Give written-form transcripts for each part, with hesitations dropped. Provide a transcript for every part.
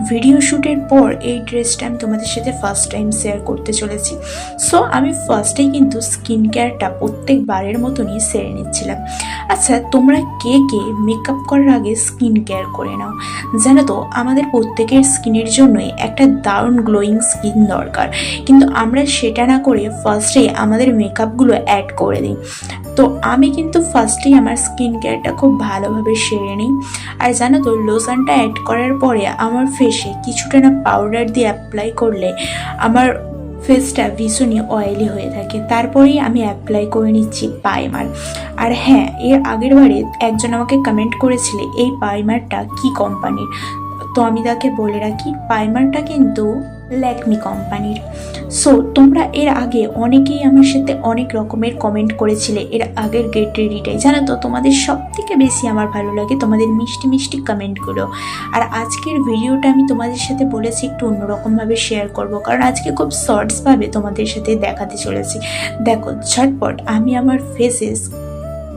Video শ্যুটের পর এই ড্রেসটা আমি তোমাদের সাথে ফার্স্ট টাইম শেয়ার করতে চলেছি। সো আমি ফার্স্টেই কিন্তু স্কিন কেয়ারটা প্রত্যেকবারের মতনই সেরে নিচ্ছিলাম। আচ্ছা, তোমরা কে কে মেকআপ করার আগে স্কিন কেয়ার করে নাও? জানো তো, আমাদের প্রত্যেকের স্কিনের জন্যই একটা দারুণ গ্লোয়িং স্কিন দরকার, কিন্তু আমরা সেটা না করে ফার্স্টে আমাদের মেকআপগুলো অ্যাড করে দিই। তো আমি কিন্তু ফার্স্টেই আমার স্কিন কেয়ারটা খুব ভালোভাবে সেরে নিই। আর জানো তো, লোশনটা অ্যাড করার পরে আমার ফেসে কিছুটা না পাউডার দিয়ে অ্যাপ্লাই করলে আমার ফেসটা ভীষণই অয়েলি হয়ে থাকে। তারপরেই আমি অ্যাপ্লাই করে নিচ্ছি প্রাইমার। আর হ্যাঁ, এর আগের বারে একজন আমাকে কমেন্ট করেছিলে এই প্রাইমারটা কি কোম্পানির। তো আমি তাকে বলে রাখি, প্রাইমারটা কিন্তু ল্যাকমি কোম্পানির। সো তোমরা এর আগে অনেকেই আমার সাথে অনেক রকমের কমেন্ট করেছিলে এর আগের গেট রেডিটাই। জানো তো, তোমাদের সব থেকে বেশি আমার ভালো লাগে তোমাদের মিষ্টি মিষ্টি কমেন্টগুলো। আর আজকের ভিডিওটা আমি তোমাদের সাথে বলেছি একটু অন্যরকমভাবে শেয়ার করব, কারণ আজকে খুব শর্টসভাবে তোমাদের সাথে দেখাতে চলেছি। দেখো, ঝটপট আমি আমার ফেসে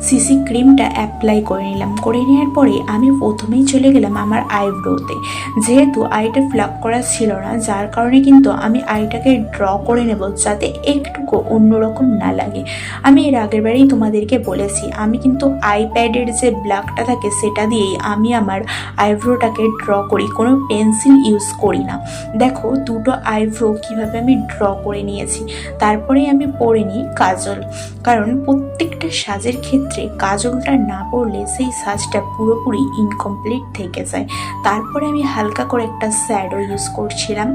সিসি ক্রিমটা অ্যাপ্লাই করে নিলাম। করে নেওয়ার পরে আমি প্রথমেই চলে গেলাম আমার আইব্রোতে। যেহেতু আইটা ফ্লাক করা ছিল না, যার কারণে কিন্তু আমি আইটাকে ড্র করে নেব যাতে একটুকু অন্যরকম না লাগে। আমি এর আগের বারেই তোমাদেরকে বলেছি, আমি কিন্তু আইপ্যাডের যে ব্ল্যাকটা থাকে সেটা দিয়েই আমি আমার আইব্রোটাকে ড্র করি, কোনো পেন্সিল ইউজ করি না। দেখো দুটো আইব্রো কীভাবে আমি ড্র করে নিয়েছি। তারপরেই আমি পরে নিই কাজল, কারণ প্রত্যেকটা সাজের ক্ষেত্রে কাজলটা না পরলে সেই সাজটা পুরোপুরি ইনকমপ্লিট থেকে যায়। তারপরে আমি হালকা করে একটা শ্যাডো ইউজ করছিলাম।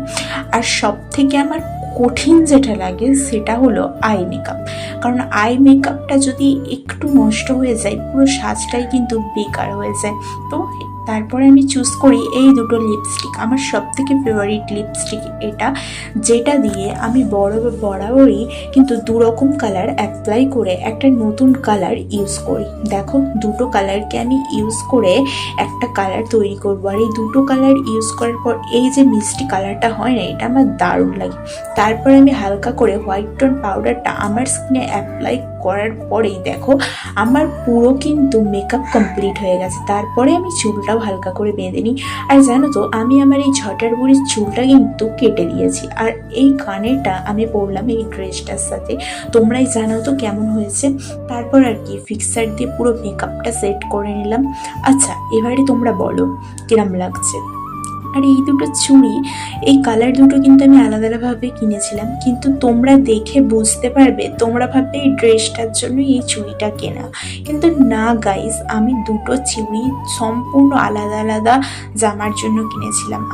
আর সব থেকে আমার কঠিন যেটা লাগে সেটা হলো আই মেকআপ, কারণ আই মেকআপটা যদি একটু নষ্ট হয়ে যায় পুরো সাজটাই কিন্তু বেকার হয়ে যায়। তো তারপরে আমি চুজ করি এই দুটো লিপস্টিক। আমার সব থেকে ফেভারিট লিপস্টিক এটা, যেটা দিয়ে আমি বরাবরই কিন্তু দুরকম কালার অ্যাপ্লাই করে একটা নতুন কালার ইউজ করি। দেখো, দুটো কালারকে আমি ইউজ করে একটা কালার তৈরি করবো। আর এই দুটো কালার ইউজ করার পর এই যে মিষ্টি কালারটা হয় না, এটা আমার দারুণ লাগে। তারপরে আমি হালকা করে হোয়াইট টোন পাউডারটা আমার স্কিনে অ্যাপ্লাই করার পরেই দেখো আমার পুরো কিন্তু মেকআপ কমপ্লিট হয়ে গেছে। তারপরে আমি চুলটাও হালকা করে বেঁধে নিই। আর জানো তো, আমি আমার এই ঝটার বুড়ির চুলটা কিন্তু কেটে দিয়েছি। আর এই কানেরটা আমি পরলাম এই ড্রেসটার সাথে। তোমরাই জানো তো কেমন হয়েছে। তারপর আর কি ফিক্সার দিয়ে পুরো মেকআপটা সেট করে নিলাম। আচ্ছা, এবারে তোমরা বলো কিরম লাগছে। আর এই দুটো চুড়ি, এই কালার দুটো কিন্তু আমি আলাদা আলাদাভাবে কিনেছিলাম, কিন্তু তোমরা দেখে বুঝতে পারবে, তোমরা ভাববে এই ড্রেসটার জন্য এই চুড়িটা কেনা, কিন্তু না গাইস, আমি দুটো চুড়ি সম্পূর্ণ আলাদা আলাদা জামার জন্য কিনেছিলাম।